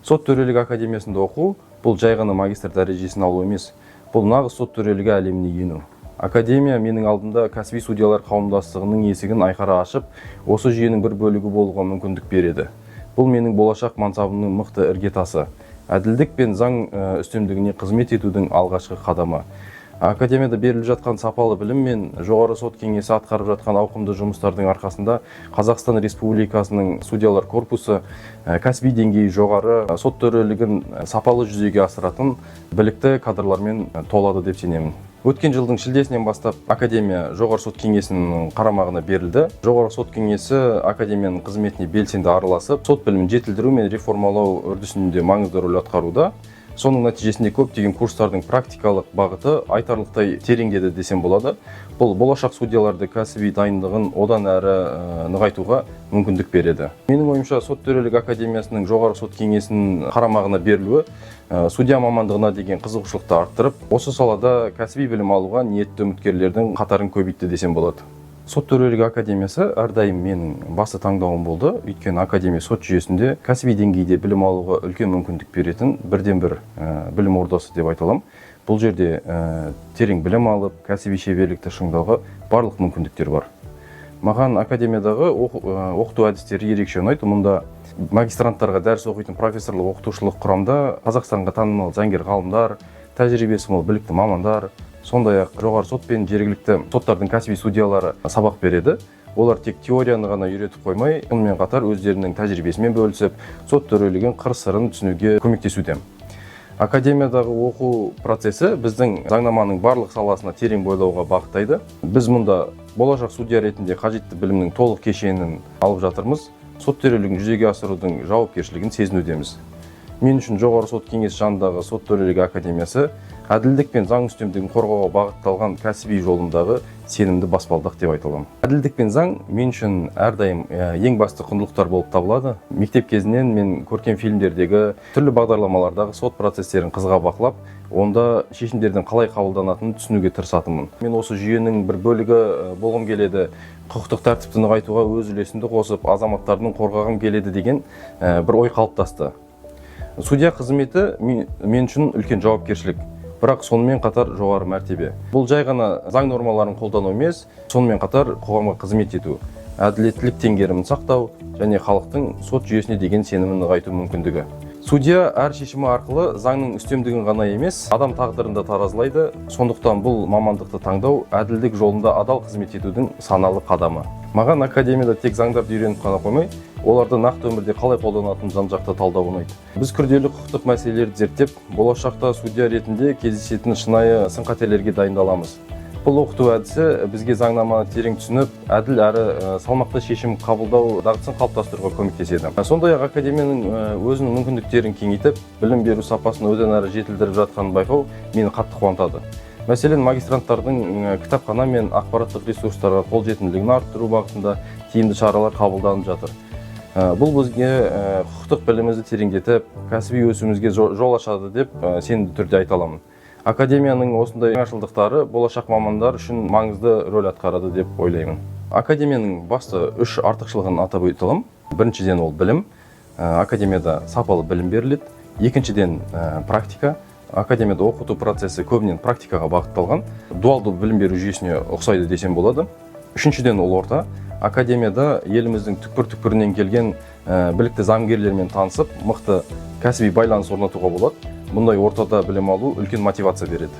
Сот төрелігі академиясында оқу бұл жай ғана магистр дәрежесін алу емес, бұл нағыз сот төрелігі әлеміне ену. Академия менің алдымда кәсіби судьялар қауымдастығының есігін айқара ашып, осы жүйенің бір бөлігі болуға мүмкіндік береді. Бұл менің болашақ мансабымның мықты іргетасы, әділдік пен заң үстемдігіне қызмет етудің алғашқы қадамы. Академияда беріліп жатқан сапалы білім мен жоғары сот кеңесі атқарып жатқан ауқымды жұмыстардың арқасында Қазақстан Республикасының судьялар корпусы кәсіби деңгейі жоғары сот төрелігін сапалы жүзеге асыратын білікті кадрлармен толады деп сенемін. Өткен жылдың шілдесінен бастап Академия жоғары сот кеңесінің қарамағына берілді. Жоғары сот кеңесі Академияның қызметіне белсенді араласып, сот білімін жетілдіру мен реформалау үрдісінде маңызды рөл атқаруда. Соның нәтижесінде көптеген курстардың практикалық бағыты айтарлықтай тереңдеді десем болады. Бұл болашақ судьяларды кәсіби дайындығын одан әрі нығайтуға мүмкіндік береді. Менің ойымша, сот төрелігі академиясының жоғары сот кеңесінің қарамағына берілуі судья мамандығына деген қызығушылықты арттырып, осы салада кәсіби білім алуға ниетті үміткерлердің қатарын көбейтті десем болады. Сот төрелігі академиясы әрдайым менің басты таңдауым болды. Өйткені академия сот жүйесінде кәсіби деңгейде білім алуға үлкен мүмкіндік беретін бірден-бір білім ордасы деп айта аламын. Бұл жерде терең білім алып, кәсіби шеберлікті шыңдауға барлық мүмкіндіктер бар. Маған академиядағы оқыту әдістері ерекше ұнайды. Мұнда магистранттарға дәріс оқитын профессорлық оқытушылық құрамда Қазақстанға танымал заңгер ғалымдар, тәжірибесі мол білікті мамандар, сондай-ақ жоғары сот пен жергілікті соттардың кәсіби судьялары сабақ береді. Олар тек теорияны ғана үйретіп қоймай, сонымен қатар өздерінің тәжірибесімен бөлісіп, сот төрелігін қыр-сырын түсінуге көмектесуде. Академиядағы оқу процесі біздің заңнаманың барлық саласына терең бойлауға бағыттайды. Біз мұнда болашақ судья ретінде қажетті білімнің толық кешенін алып жатырмыз. Сот төрелігін жүзеге асырудың жауапкершілігін сезінудеміз. Мен үшін жоғары сот кеңесі жанындағы сот төрелігі академиясы әділдік пен заң үстемдігін қорғауға бағытталған кәсіби жолымдағы сенімді баспалдақ деп айта аламын. Әділдік пен заң мен үшін әрдайым ең басты құндылықтар болып табылады. Мектеп кезінен мен көркем фильмдердегі түрлі бағдарламалардағы сот процестерін қызыға бақылап, онда шешімдердің қалай қабылданатынын түсінуге тырысатынмын. Мен осы жүйенің бір бөлігі болғым келеді, құқықтық тәртіпті нығайтуға өз үлесімді қосып, азаматтардың қорғағым келеді деген бір ой қалыптасты. Судья қызметі мен үшін үлкен жауапкершілік, бірақ сонымен қатар жоғары мәртебе. Бұл жай ғана заң нормаларын қолдану емес, сонымен қатар қоғамға қызмет ету, әділеттілік теңгерімін сақтау және халықтың сот жүйесіне деген сенімін нығайту мүмкіндігі. Судья әр шешімі арқылы заңның үстемдігін ғана емес, адам тағдырын да таразылайды. Сондықтан бұл мамандықты таңдау әділдік жолында адал қызмет етудің саналы қадамы. Маған академияда тек заңдарды үйреніп қана қоймай, оларды нақты өмірде қалай қолданатынын жан-жақты талдау ұнайды. Біз күрделі құқықтық мәселелерді зерттеп, болашақта судья ретінде кездесетін шынайы сын-қатерлерге дайындаламыз. Бұл оқыту әдісі бізге заңнаманы терең түсініп, әділ әрі салмақты шешім қабылдау дағдысын қалыптастыруға көмектеседі. Сондай-ақ академияның өзінің мүмкіндіктерін кеңейтіп, білім беру сапасын одан әрі жетілдіріп жатқанын байқау мені қатты қуантады. Мәселен, магистранттардың кітапхана мен ақпараттық ресурстарға қолжетімділігін арттыру бағытында тиімді шаралар қабылданып жатыр. Бұл бізге құқықтық білімімізді тереңдетіп, кәсіби өсуімізге жол ашады деп сенімді түрде айта аламын. Академияның осындай жаңашылдықтары болашақ мамандар үшін маңызды рөл атқарады деп ойлаймын. Академияның басты үш артықшылығын атап өте аламын. Біріншіден ол білім. Академияда сапалы білім беріледі. Екіншіден практика. Академияда оқыту процесі көбінен практикаға бағытталған. Дуалды білім беру жүйесіне ұқсайды десем болады. Үшіншіден ол орта. Академияда еліміздің түкпір-түкпірінен келген білікті заңгерлермен танысып, мықты кәсіби байланыс орнатуға болады. Мұндай ортада білім алу үлкен мотивация береді.